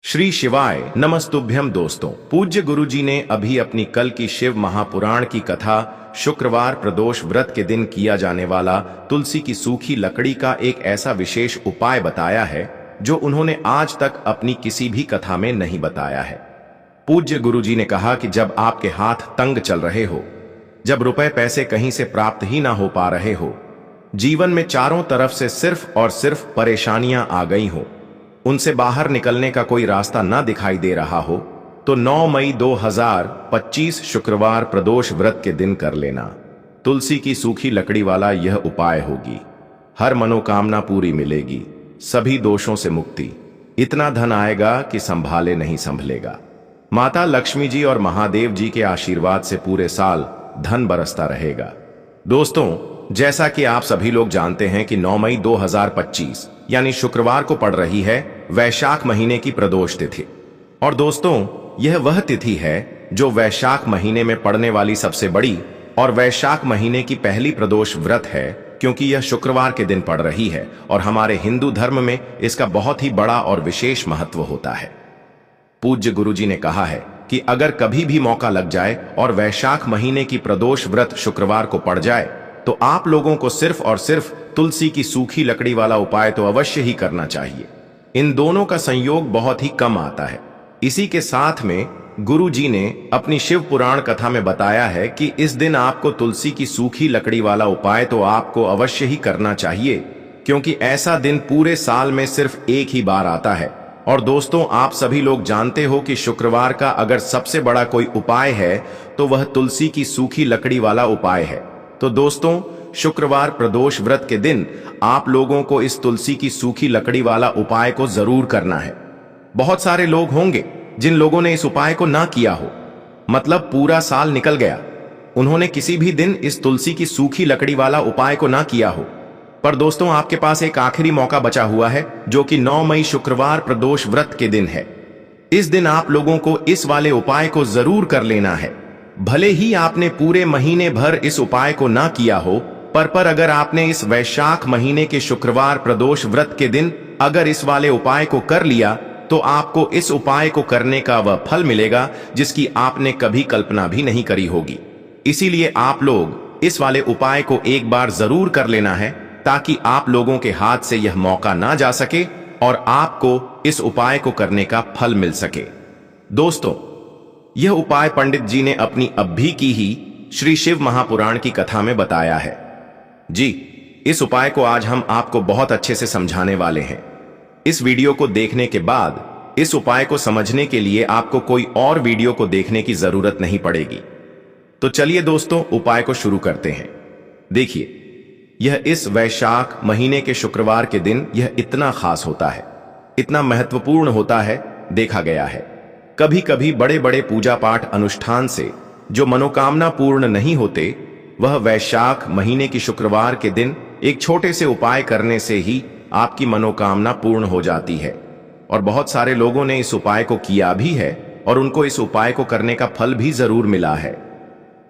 श्री शिवाय नमस्तुभ्यम। दोस्तों, पूज्य गुरुजी ने अभी अपनी कल की शिव महापुराण की कथा शुक्रवार प्रदोष व्रत के दिन किया जाने वाला तुलसी की सूखी लकड़ी का एक ऐसा विशेष उपाय बताया है जो उन्होंने आज तक अपनी किसी भी कथा में नहीं बताया है। पूज्य गुरुजी ने कहा कि जब आपके हाथ तंग चल रहे हो, जब रुपए पैसे कहीं से प्राप्त ही ना हो पा रहे हो, जीवन में चारों तरफ से सिर्फ और सिर्फ परेशानियां आ गई हो, उनसे बाहर निकलने का कोई रास्ता ना दिखाई दे रहा हो, तो 9 मई 2025 शुक्रवार प्रदोष व्रत के दिन कर लेना। तुलसी की सूखी लकड़ी वाला यह उपाय होगी। हर मनोकामना पूरी मिलेगी, सभी दोषों से मुक्ति, इतना धन आएगा कि संभाले नहीं संभलेगा। माता लक्ष्मी जी और महादेव जी के आशीर्वाद से पूरे साल धन बरसता रहेगा। दोस्तों, जैसा कि आप सभी लोग जानते हैं कि 9 मई 2025 यानी शुक्रवार को पड़ रही है वैशाख महीने की प्रदोष तिथि। और दोस्तों, यह वह तिथि है जो वैशाख महीने में पड़ने वाली सबसे बड़ी और वैशाख महीने की पहली प्रदोष व्रत है, क्योंकि यह शुक्रवार के दिन पड़ रही है और हमारे हिंदू धर्म में इसका बहुत ही बड़ा और विशेष महत्व होता है। पूज्य गुरुजी ने कहा है कि अगर कभी भी मौका लग जाए और वैशाख महीने की प्रदोष व्रत शुक्रवार को पड़ जाए, तो आप लोगों को सिर्फ और सिर्फ तुलसी की सूखी लकड़ी वाला उपाय तो अवश्य ही करना चाहिए। इन दोनों का संयोग बहुत ही कम आता है। इसी के साथ में गुरुजी ने अपनी शिव पुराण कथा में बताया है कि इस दिन आपको तुलसी की सूखी लकड़ी वाला उपाय तो आपको अवश्य ही करना चाहिए, क्योंकि ऐसा दिन पूरे साल में सिर्फ एक ही बार आता है। और दोस्तों, आप सभी लोग जानते हो कि शुक्रवार का अगर सबसे बड़ा कोई उपाय है तो वह तुलसी की सूखी लकड़ी वाला उपाय है। तो दोस्तों, शुक्रवार प्रदोष व्रत के दिन आप लोगों को इस तुलसी की सूखी लकड़ी वाला उपाय को जरूर करना है। बहुत सारे लोग होंगे जिन लोगों ने इस उपाय को ना किया हो, मतलब पूरा साल निकल गया, उन्होंने किसी भी दिन इस तुलसी की सूखी लकड़ी वाला उपाय को ना किया हो। पर दोस्तों, आपके पास एक आखिरी मौका बचा हुआ है, जो कि 9 मई शुक्रवार प्रदोष व्रत के दिन है। इस दिन आप लोगों को इस वाले उपाय को जरूर कर लेना है। भले ही आपने पूरे महीने भर इस उपाय को ना किया हो, पर अगर आपने इस वैशाख महीने के शुक्रवार प्रदोष व्रत के दिन अगर इस वाले उपाय को कर लिया, तो आपको इस उपाय को करने का वह फल मिलेगा जिसकी आपने कभी कल्पना भी नहीं करी होगी। इसीलिए आप लोग इस वाले उपाय को एक बार जरूर कर लेना है, ताकि आप लोगों के हाथ से यह मौका ना जा सके और आपको इस उपाय को करने का फल मिल सके। दोस्तों, यह उपाय पंडित जी ने अपनी अभी की ही श्री शिव महापुराण की कथा में बताया है। जी, इस उपाय को आज हम आपको बहुत अच्छे से समझाने वाले हैं। इस वीडियो को देखने के बाद इस उपाय को समझने के लिए आपको कोई और वीडियो को देखने की जरूरत नहीं पड़ेगी। तो चलिए दोस्तों, उपाय को शुरू करते हैं। देखिए, यह इस वैशाख महीने के शुक्रवार के दिन यह इतना खास होता है, इतना महत्वपूर्ण होता है। देखा गया है कभी कभी बड़े बड़े पूजा पाठ अनुष्ठान से जो मनोकामना पूर्ण नहीं होते, वह वैशाख महीने की शुक्रवार के दिन एक छोटे से उपाय करने से ही आपकी मनोकामना पूर्ण हो जाती है। और बहुत सारे लोगों ने इस उपाय को किया भी है और उनको इस उपाय को करने का फल भी जरूर मिला है।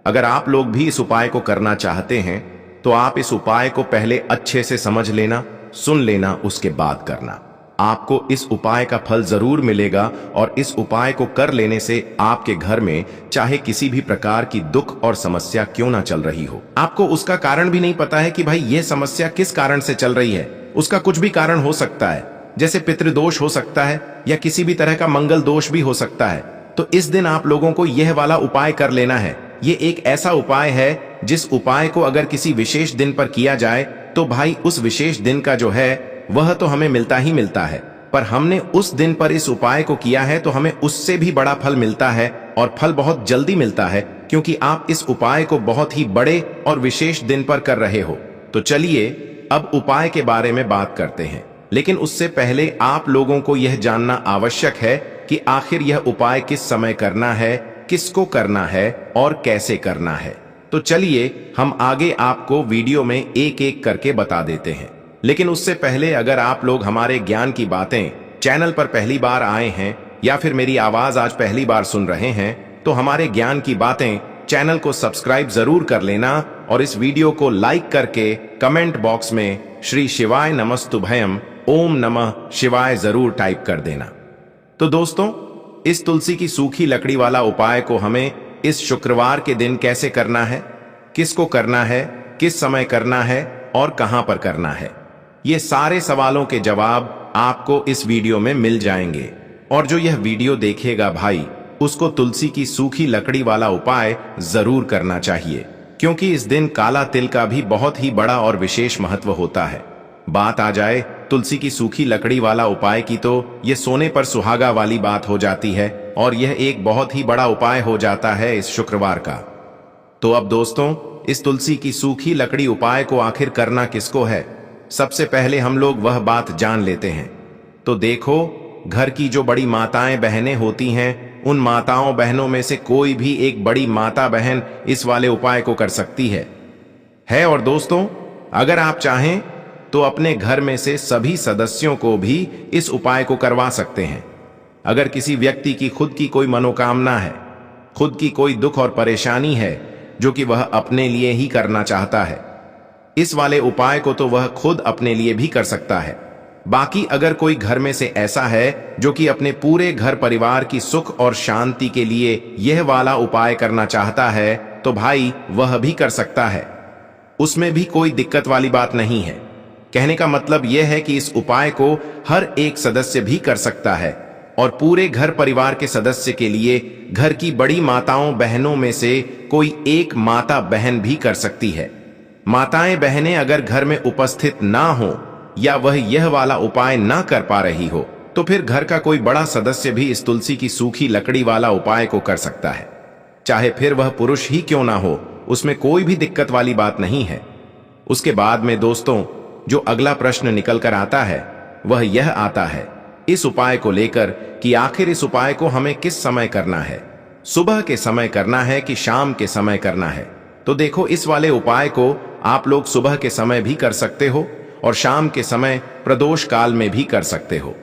अगर आप लोग भी इस उपाय को करना चाहते हैं, तो आप इस उपाय को पहले अच्छे से समझ लेना, सुन लेना, उसके बाद करना। आपको इस उपाय का फल जरूर मिलेगा और इस उपाय को कर लेने से आपके घर में चाहे किसी भी प्रकार की दुख और समस्या क्यों ना चल रही हो, आपको उसका कारण भी नहीं पता है कि भाई यह समस्या किस कारण से चल रही है। उसका कुछ भी कारण हो सकता है, जैसे पितृदोष हो सकता है या किसी भी तरह का मंगल दोष भी हो सकता है। तो इस दिन आप लोगों को यह वाला उपाय कर लेना है। ये एक ऐसा उपाय है जिस उपाय को अगर किसी विशेष दिन पर किया जाए, तो भाई उस विशेष दिन का जो है वह तो हमें मिलता ही मिलता है, पर हमने उस दिन पर इस उपाय को किया है तो हमें उससे भी बड़ा फल मिलता है, और फल बहुत जल्दी मिलता है, क्योंकि आप इस उपाय को बहुत ही बड़े और विशेष दिन पर कर रहे हो। तो चलिए अब उपाय के बारे में बात करते हैं, लेकिन उससे पहले आप लोगों को यह जानना आवश्यक है कि आखिर यह उपाय किस समय करना है, किसको करना है और कैसे करना है। तो चलिए हम आगे आपको वीडियो में एक एक करके बता देते हैं। लेकिन उससे पहले अगर आप लोग हमारे ज्ञान की बातें चैनल पर पहली बार आए हैं या फिर मेरी आवाज आज पहली बार सुन रहे हैं, तो हमारे ज्ञान की बातें चैनल को सब्सक्राइब जरूर कर लेना और इस वीडियो को लाइक करके कमेंट बॉक्स में श्री शिवाय नमस्तुभयम ओम नमः शिवाय जरूर टाइप कर देना। तो दोस्तों, इस तुलसी की सूखी लकड़ी वाला उपाय को हमें इस शुक्रवार के दिन कैसे करना है, किसको करना है, किस समय करना है और कहां पर करना है, ये सारे सवालों के जवाब आपको इस वीडियो में मिल जाएंगे। और जो यह वीडियो देखेगा भाई, उसको तुलसी की सूखी लकड़ी वाला उपाय जरूर करना चाहिए, क्योंकि इस दिन काला तिल का भी बहुत ही बड़ा और विशेष महत्व होता है। बात आ जाए तुलसी की सूखी लकड़ी वाला उपाय की, तो यह सोने पर सुहागा वाली बात हो जाती है और यह एक बहुत ही बड़ा उपाय हो जाता है इस शुक्रवार का। तो अब दोस्तों, इस तुलसी की सूखी लकड़ी उपाय को आखिर करना किसको है, सबसे पहले हम लोग वह बात जान लेते हैं। तो देखो, घर की जो बड़ी माताएं बहनें होती हैं, उन माताओं बहनों में से कोई भी एक बड़ी माता बहन इस वाले उपाय को कर सकती है। और दोस्तों, अगर आप चाहें तो अपने घर में से सभी सदस्यों को भी इस उपाय को करवा सकते हैं। अगर किसी व्यक्ति की खुद की कोई मनोकामना है, खुद की कोई दुख और परेशानी है जो कि वह अपने लिए ही करना चाहता है, इस वाले उपाय को तो वह खुद अपने लिए भी कर सकता है। बाकी अगर कोई घर में से ऐसा है जो कि अपने पूरे घर परिवार की सुख और शांति के लिए यह वाला उपाय करना चाहता है, तो भाई वह भी कर सकता है, उसमें भी कोई दिक्कत वाली बात नहीं है। कहने का मतलब यह है कि इस उपाय को हर एक सदस्य भी कर सकता है और पूरे घर परिवार के सदस्य के लिए घर की बड़ी माताओं बहनों में से कोई एक माता बहन भी कर सकती है। माताएं बहनें अगर घर में उपस्थित ना हो या वह यह वाला उपाय ना कर पा रही हो, तो फिर घर का कोई बड़ा सदस्य भी इस तुलसी की सूखी लकड़ी वाला उपाय को कर सकता है, चाहे फिर वह पुरुष ही क्यों ना हो, उसमें कोई भी दिक्कत वाली बात नहीं है। उसके बाद में दोस्तों, जो अगला प्रश्न निकल कर आता है वह यह आता है इस उपाय को लेकर कि आखिर इस उपाय को हमें किस समय करना है, सुबह के समय करना है कि शाम के समय करना है। तो देखो, इस वाले उपाय को आप लोग सुबह के समय भी कर सकते हो और शाम के समय प्रदोष काल में भी कर सकते हो।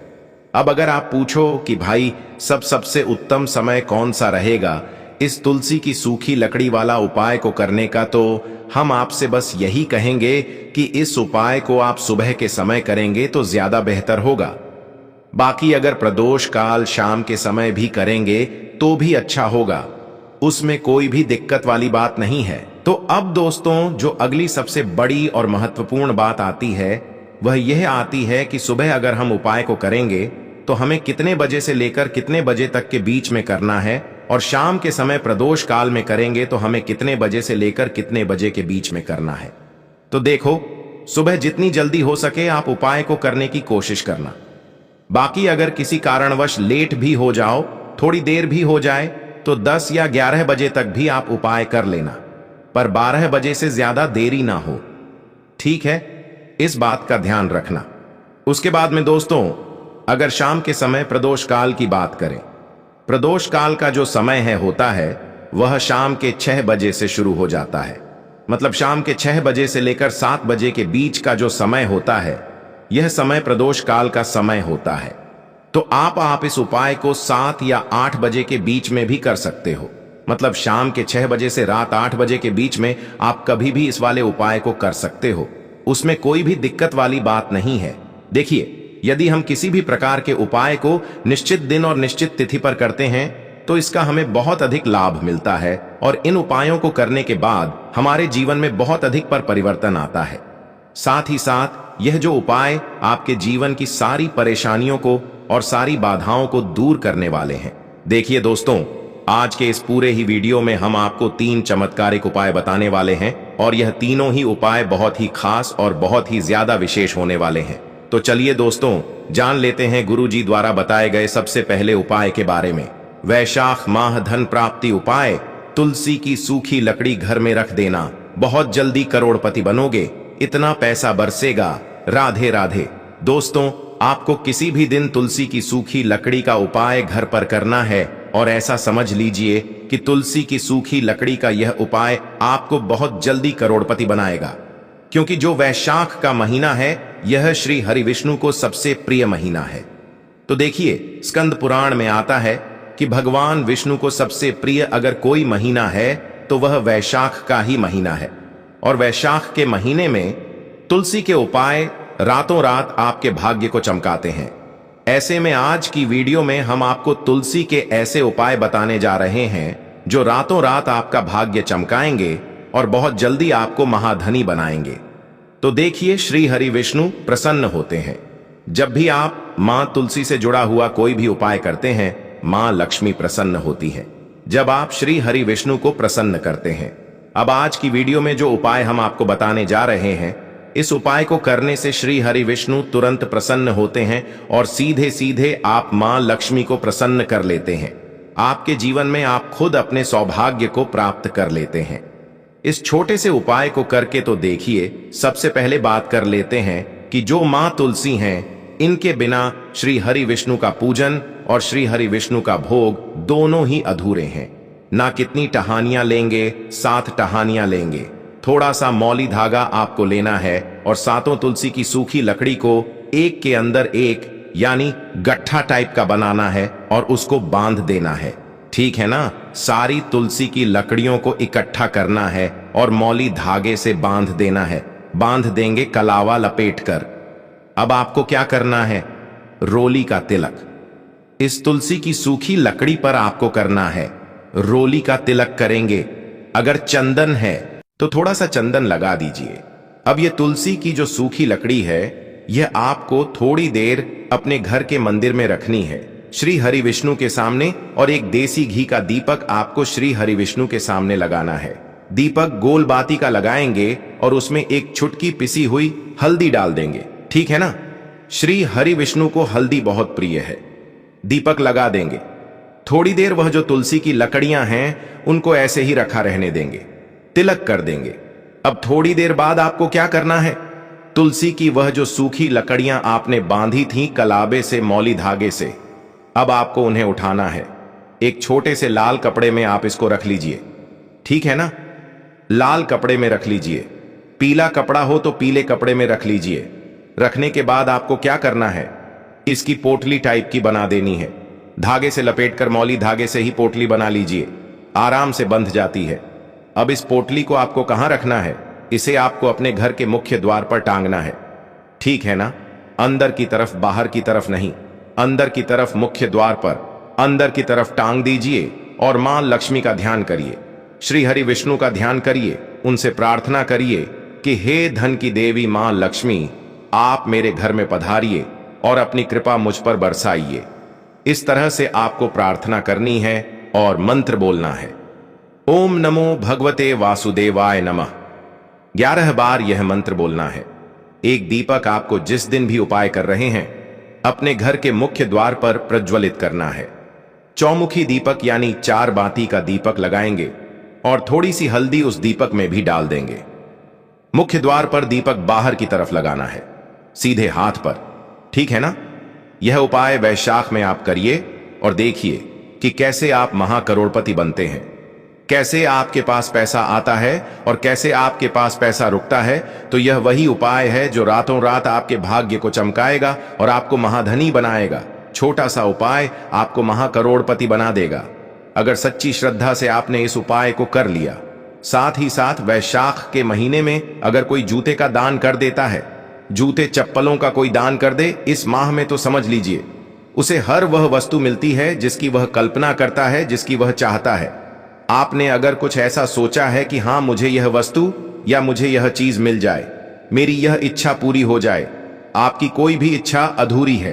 अब अगर आप पूछो कि भाई सबसे उत्तम समय कौन सा रहेगा इस तुलसी की सूखी लकड़ी वाला उपाय को करने का, तो हम आपसे बस यही कहेंगे कि इस उपाय को आप सुबह के समय करेंगे तो ज्यादा बेहतर होगा। बाकी अगर प्रदोष काल शाम के समय भी करेंगे तो भी अच्छा होगा, उसमें कोई भी दिक्कत वाली बात नहीं है। तो अब दोस्तों, जो अगली सबसे बड़ी और महत्वपूर्ण बात आती है वह यह आती है कि सुबह अगर हम उपाय को करेंगे तो हमें कितने बजे से लेकर कितने बजे तक के बीच में करना है, और शाम के समय प्रदोष काल में करेंगे तो हमें कितने बजे से लेकर कितने बजे के बीच में करना है। तो देखो, सुबह जितनी जल्दी हो सके आप उपाय को करने की कोशिश करना। बाकी अगर किसी कारणवश लेट भी हो जाओ, थोड़ी देर भी हो जाए, तो 10 या 11 बजे तक भी आप उपाय कर लेना, पर 12 बजे से ज्यादा देरी ना हो, ठीक है? इस बात का ध्यान रखना। उसके बाद में दोस्तों, अगर शाम के समय प्रदोष काल की बात करें, प्रदोष काल का जो समय होता है वह शाम के 6 बजे से शुरू हो जाता है। मतलब शाम के 6 बजे से लेकर 7 बजे के बीच का जो समय होता है, यह समय प्रदोष काल का समय होता है। तो आप इस उपाय को 7 या 8 बजे के बीच में भी कर सकते हो। मतलब शाम के 6 बजे से रात 8 बजे के बीच में आप कभी भी इस वाले उपाय को कर सकते हो, उसमें कोई भी दिक्कत वाली बात नहीं है। देखिए, यदि हम किसी भी प्रकार के उपाय को निश्चित दिन और निश्चित तिथि पर करते हैं तो इसका हमें बहुत अधिक लाभ मिलता है और इन उपायों को करने के बाद हमारे जीवन में बहुत अधिक परिवर्तन आता है। साथ ही साथ यह जो उपाय आपके जीवन की सारी परेशानियों को और सारी बाधाओं को दूर करने वाले हैं। देखिए दोस्तों, आज के इस पूरे ही वीडियो में हम आपको 3 चमत्कारिक उपाय बताने वाले हैं और यह तीनों ही उपाय बहुत ही खास और बहुत ही ज्यादा विशेष होने वाले हैं। तो चलिए दोस्तों, जान लेते हैं गुरुजी द्वारा बताए गए सबसे पहले उपाय के बारे में। वैशाख माह धन प्राप्ति उपाय। तुलसी की सूखी लकड़ी घर में रख देना, बहुत जल्दी करोड़पति बनोगे, इतना पैसा बरसेगा। राधे राधे। दोस्तों, आपको किसी भी दिन तुलसी की सूखी लकड़ी का उपाय घर पर करना है और ऐसा समझ लीजिए कि तुलसी की सूखी लकड़ी का यह उपाय आपको बहुत जल्दी करोड़पति बनाएगा, क्योंकि जो वैशाख का महीना है यह श्री हरि विष्णु को सबसे प्रिय महीना है। तो देखिए, स्कंद पुराण में आता है कि भगवान विष्णु को सबसे प्रिय अगर कोई महीना है तो वह वैशाख का ही महीना है। और वैशाख के महीने में तुलसी के उपाय रातों रात आपके भाग्य को चमकाते हैं। ऐसे में आज की वीडियो में हम आपको तुलसी के ऐसे उपाय बताने जा रहे हैं जो रातों रात आपका भाग्य चमकाएंगे और बहुत जल्दी आपको महाधनी बनाएंगे। तो देखिए, श्री हरि विष्णु प्रसन्न होते हैं। जब भी आप मां तुलसी से जुड़ा हुआ कोई भी उपाय करते हैं, मां लक्ष्मी प्रसन्न होती है जब आप श्री हरि विष्णु को प्रसन्न करते हैं। अब आज की वीडियो में जो उपाय हम आपको बताने जा रहे हैं, इस उपाय को करने से श्री हरि विष्णु तुरंत प्रसन्न होते हैं और सीधे सीधे आप मां लक्ष्मी को प्रसन्न कर लेते हैं। आपके जीवन में आप खुद अपने सौभाग्य को प्राप्त कर लेते हैं। इस छोटे से उपाय को करके तो देखिए। सबसे पहले बात कर लेते हैं कि जो मां तुलसी हैं, इनके बिना श्री हरि विष्णु का पूजन और श्री हरि विष्णु का भोग दोनों ही अधूरे हैं। ना कितनी टहानियां लेंगे, 7 टहानियां लेंगे। थोड़ा सा मौली धागा आपको लेना है और 7 तुलसी की सूखी लकड़ी को एक के अंदर एक यानी गट्ठा टाइप का बनाना है और उसको बांध देना है। ठीक है ना? सारी तुलसी की लकड़ियों को इकट्ठा करना है और मौली धागे से बांध देना है। बांध देंगे कलावा लपेट कर। अब आपको क्या करना है? रोली का तिलक इस तुलसी की सूखी लकड़ी पर आपको करना है। रोली का तिलक करेंगे। अगर चंदन है तो थोड़ा सा चंदन लगा दीजिए। अब ये तुलसी की जो सूखी लकड़ी है, यह आपको थोड़ी देर अपने घर के मंदिर में रखनी है, श्री हरि विष्णु के सामने, और एक देसी घी का दीपक आपको श्री हरि विष्णु के सामने लगाना है। दीपक गोल बाती का लगाएंगे और उसमें एक चुटकी पिसी हुई हल्दी डाल देंगे। ठीक है ना? श्री हरि विष्णु को हल्दी बहुत प्रिय है। दीपक लगा देंगे। थोड़ी देर वह जो तुलसी की लकड़ियां हैं उनको ऐसे ही रखा रहने देंगे। तिलक कर देंगे। अब थोड़ी देर बाद आपको क्या करना है? तुलसी की वह जो सूखी लकड़ियां आपने बांधी थी कलाबे से, मौली धागे से, अब आपको उन्हें उठाना है। एक छोटे से लाल कपड़े में आप इसको रख लीजिए। ठीक है ना? लाल कपड़े में रख लीजिए। पीला कपड़ा हो तो पीले कपड़े में रख लीजिए। रखने के बाद आपको क्या करना है? इसकी पोटली टाइप की बना देनी है। धागे से लपेटकर, मौली धागे से ही पोटली बना लीजिए। आराम से बंध जाती है। अब इस पोटली को आपको कहां रखना है? इसे आपको अपने घर के मुख्य द्वार पर टांगना है। ठीक है ना? अंदर की तरफ, बाहर की तरफ नहीं, अंदर की तरफ मुख्य द्वार पर अंदर की तरफ टांग दीजिए और मां लक्ष्मी का ध्यान करिए, श्री हरि विष्णु का ध्यान करिए। उनसे प्रार्थना करिए कि हे धन की देवी मां लक्ष्मी, आप मेरे घर में पधारिए और अपनी कृपा मुझ पर बरसाइए। इस तरह से आपको प्रार्थना करनी है और मंत्र बोलना है। ओम नमो भगवते वासुदेवाय नमः। 11 बार यह मंत्र बोलना है। एक दीपक आपको जिस दिन भी उपाय कर रहे हैं अपने घर के मुख्य द्वार पर प्रज्वलित करना है। चौमुखी दीपक यानी 4 बाती का दीपक लगाएंगे और थोड़ी सी हल्दी उस दीपक में भी डाल देंगे। मुख्य द्वार पर दीपक बाहर की तरफ लगाना है, सीधे हाथ पर। ठीक है ना? यह उपाय वैशाख में आप करिए और देखिए कि कैसे आप महाकरोड़पति बनते हैं, कैसे आपके पास पैसा आता है और कैसे आपके पास पैसा रुकता है। तो यह वही उपाय है जो रातों रात आपके भाग्य को चमकाएगा और आपको महाधनी बनाएगा। छोटा सा उपाय आपको महाकरोड़पति बना देगा अगर सच्ची श्रद्धा से आपने इस उपाय को कर लिया। साथ ही साथ वैशाख के महीने में अगर कोई जूते का दान कर देता है, जूते चप्पलों का कोई दान कर दे इस माह में, तो समझ लीजिए उसे हर वह वस्तु मिलती है जिसकी वह कल्पना करता है, जिसकी वह चाहता है। आपने अगर कुछ ऐसा सोचा है कि हां, मुझे यह वस्तु या मुझे यह चीज मिल जाए, मेरी यह इच्छा पूरी हो जाए, आपकी कोई भी इच्छा अधूरी है,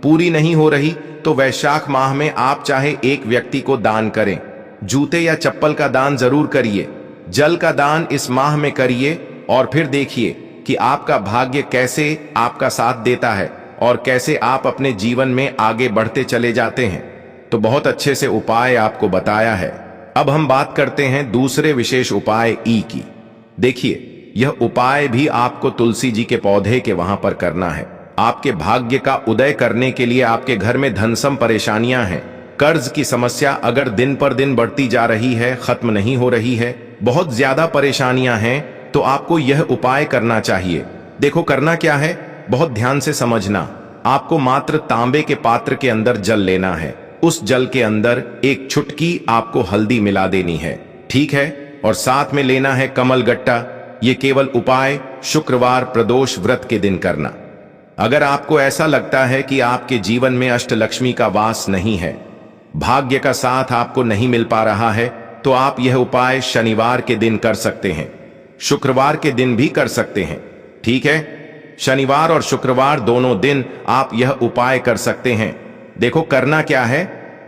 पूरी नहीं हो रही, तो वैशाख माह में आप चाहे एक व्यक्ति को दान करें। जूते या चप्पल का दान जरूर करिए, जल का दान इस माह में करिए और फिर देखिए कि आपका भाग्य कैसे आपका साथ देता है और कैसे आप अपने जीवन में आगे बढ़ते चले जाते हैं। तो बहुत अच्छे से उपाय आपको बताया है। अब हम बात करते हैं दूसरे विशेष उपाय ई की। देखिए, यह उपाय भी आपको तुलसी जी के पौधे के वहां पर करना है। आपके भाग्य का उदय करने के लिए आपके घर में धनसम परेशानियां हैं, कर्ज की समस्या अगर दिन पर दिन बढ़ती जा रही है, खत्म नहीं हो रही है, बहुत ज्यादा परेशानियां हैं, तो आपको यह उपाय करना चाहिए। देखो करना क्या है, बहुत ध्यान से समझना। आपको मात्र तांबे के पात्र के अंदर जल लेना है। उस जल के अंदर एक चुटकी आपको हल्दी मिला देनी है। ठीक है? और साथ में लेना है कमल गट्टा। ये केवल उपाय शुक्रवार प्रदोष व्रत के दिन करना। अगर आपको ऐसा लगता है कि आपके जीवन में अष्टलक्ष्मी का वास नहीं है, भाग्य का साथ आपको नहीं मिल पा रहा है, तो आप यह उपाय शनिवार के दिन कर सकते हैं, शुक्रवार के दिन भी कर सकते हैं। ठीक है, शनिवार और शुक्रवार दोनों दिन आप यह उपाय कर सकते हैं। देखो करना क्या है,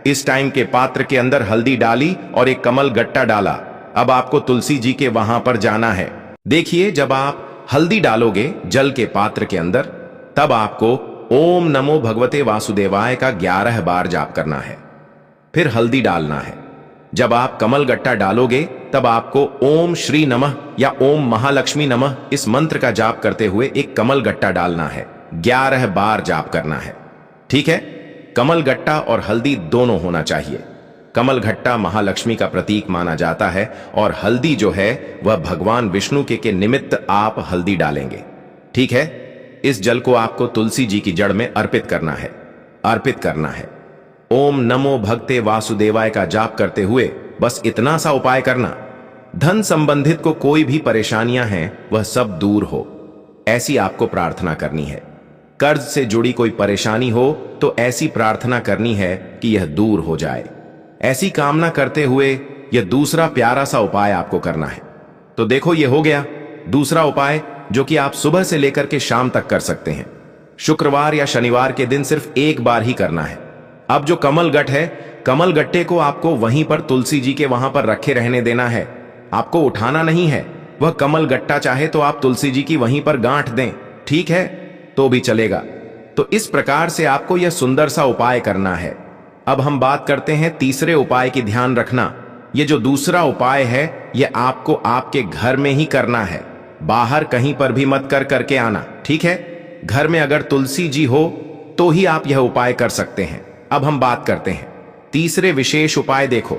इस टाइम के पात्र के अंदर हल्दी डाली और एक कमल गट्टा डाला। अब आपको तुलसी जी के वहां पर जाना है। देखिए, जब आप हल्दी डालोगे जल के पात्र के अंदर, तब आपको ओम नमो भगवते वासुदेवाय का 11 बार जाप करना है। फिर हल्दी डालना है। जब आप कमल गट्टा डालोगे, तब आपको ओम श्री नमः या ओम महालक्ष्मी नमः इस मंत्र का जाप करते हुए एक कमल गट्टा डालना है। 11 बार जाप करना है। ठीक है, कमल गट्टा और हल्दी दोनों होना चाहिए। कमल गट्टा महालक्ष्मी का प्रतीक माना जाता है और हल्दी जो है वह भगवान विष्णु के निमित्त आप हल्दी डालेंगे। ठीक है, इस जल को आपको तुलसी जी की जड़ में अर्पित करना है। ओम नमो भगते वासुदेवाय का जाप करते हुए बस इतना सा उपाय करना। धन संबंधित को कोई भी परेशानियां हैं वह सब दूर हो, ऐसी आपको प्रार्थना करनी है। कर्ज से जुड़ी कोई परेशानी हो तो ऐसी प्रार्थना करनी है कि यह दूर हो जाए। ऐसी कामना करते हुए यह दूसरा प्यारा सा उपाय आपको करना है। तो देखो, यह हो गया दूसरा उपाय, जो कि आप सुबह से लेकर के शाम तक कर सकते हैं। शुक्रवार या शनिवार के दिन सिर्फ एक बार ही करना है। अब जो कमल गट्ट है, कमल गट्टे को आपको वहीं पर तुलसी जी के वहां पर रखे रहने देना है, आपको उठाना नहीं है। वह कमल गट्टा चाहे तो आप तुलसी जी की वहीं पर गांठ दें, ठीक है, तो भी चलेगा। तो इस प्रकार से आपको यह सुंदर सा उपाय करना है। अब हम बात करते हैं तीसरे उपाय की। ध्यान रखना, यह जो दूसरा उपाय है यह आपको आपके घर में ही करना है, बाहर कहीं पर भी मत करके आना। ठीक है, घर में अगर तुलसी जी हो तो ही आप यह उपाय कर सकते हैं। अब हम बात करते हैं तीसरे विशेष उपाय। देखो,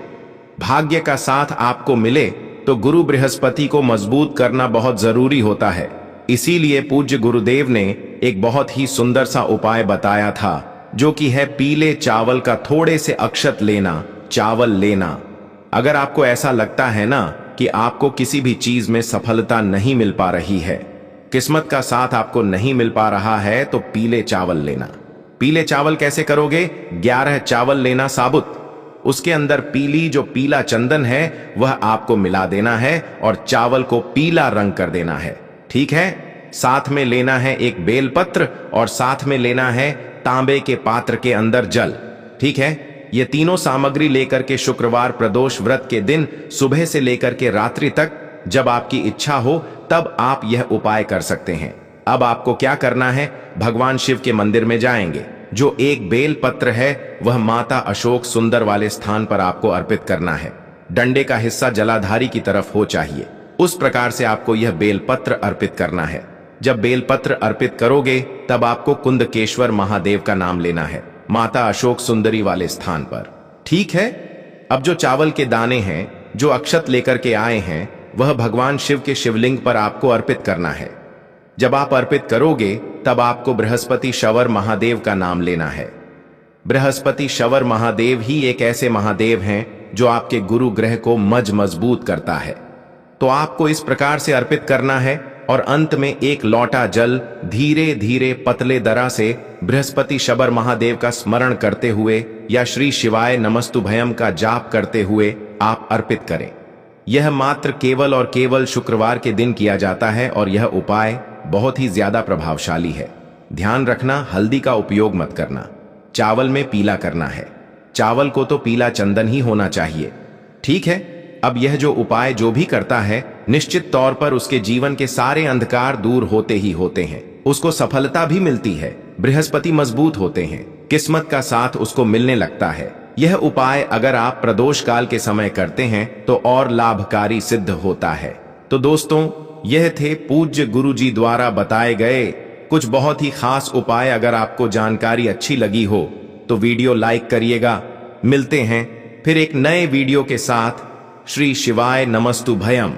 भाग्य का साथ आपको मिले तो गुरु बृहस्पति को मजबूत करना बहुत जरूरी होता है। इसीलिए पूज्य गुरुदेव ने एक बहुत ही सुंदर सा उपाय बताया था, जो कि है पीले चावल का थोड़े से अक्षत लेना, चावल लेना। अगर आपको ऐसा लगता है ना कि आपको किसी भी चीज में सफलता नहीं मिल पा रही है, किस्मत का साथ आपको नहीं मिल पा रहा है, तो पीले चावल लेना। पीले चावल कैसे करोगे? 11 चावल लेना साबुत, उसके अंदर पीली जो पीला चंदन है वह आपको मिला देना है और चावल को पीला रंग कर देना है। ठीक है, साथ में लेना है एक बेलपत्र और साथ में लेना है तांबे के पात्र के अंदर जल। ठीक है, ये तीनों सामग्री लेकर के शुक्रवार प्रदोष व्रत के दिन सुबह से लेकर के रात्रि तक, जब आपकी इच्छा हो तब आप यह उपाय कर सकते हैं। अब आपको क्या करना है, भगवान शिव के मंदिर में जाएंगे। जो एक बेल पत्र है वह माता अशोक सुंदर वाले स्थान पर आपको अर्पित करना है। डंडे का हिस्सा जलाधारी की तरफ हो चाहिए, उस प्रकार से आपको यह बेल पत्र अर्पित करना है। जब बेल पत्र अर्पित करोगे तब आपको कुंदकेश्वर महादेव का नाम लेना है, माता अशोक सुंदरी वाले स्थान पर। ठीक है, अब जो चावल के दाने हैं, जो अक्षत लेकर के आए हैं, वह भगवान शिव के शिवलिंग पर आपको अर्पित करना है। जब आप अर्पित करोगे तब आपको बृहस्पति शवर महादेव का नाम लेना है। बृहस्पति शवर महादेव ही एक ऐसे महादेव हैं जो आपके गुरु ग्रह को मजबूत करता है। तो आपको इस प्रकार से अर्पित करना है और अंत में एक लोटा जल धीरे धीरे पतले दरा से बृहस्पति शबर महादेव का स्मरण करते हुए या श्री शिवाय नमस्तुभयम का जाप करते हुए आप अर्पित करें। यह मात्र केवल और केवल शुक्रवार के दिन किया जाता है और यह उपाय बहुत ही ज्यादा प्रभावशाली है। ध्यान रखना, हल्दी का उपयोग मत करना, चावल में पीला करना है। चावल को तो पीला चंदन ही होना चाहिए। ठीक है, अब यह जो उपाय जो भी करता है, निश्चित तौर पर उसके जीवन के सारे अंधकार दूर होते ही होते हैं। उसको सफलता भी मिलती है, बृहस्पति मजबूत होते हैं, किस्मत का साथ उसको मिलने लगता है। यह उपाय अगर आप प्रदोष काल के समय करते हैं तो और लाभकारी सिद्ध होता है। तो दोस्तों, यह थे पूज्य गुरु जी द्वारा बताए गए कुछ बहुत ही खास उपाय। अगर आपको जानकारी अच्छी लगी हो तो वीडियो लाइक करिएगा। मिलते हैं फिर एक नए वीडियो के साथ। श्री शिवाय नमस्तुभयम।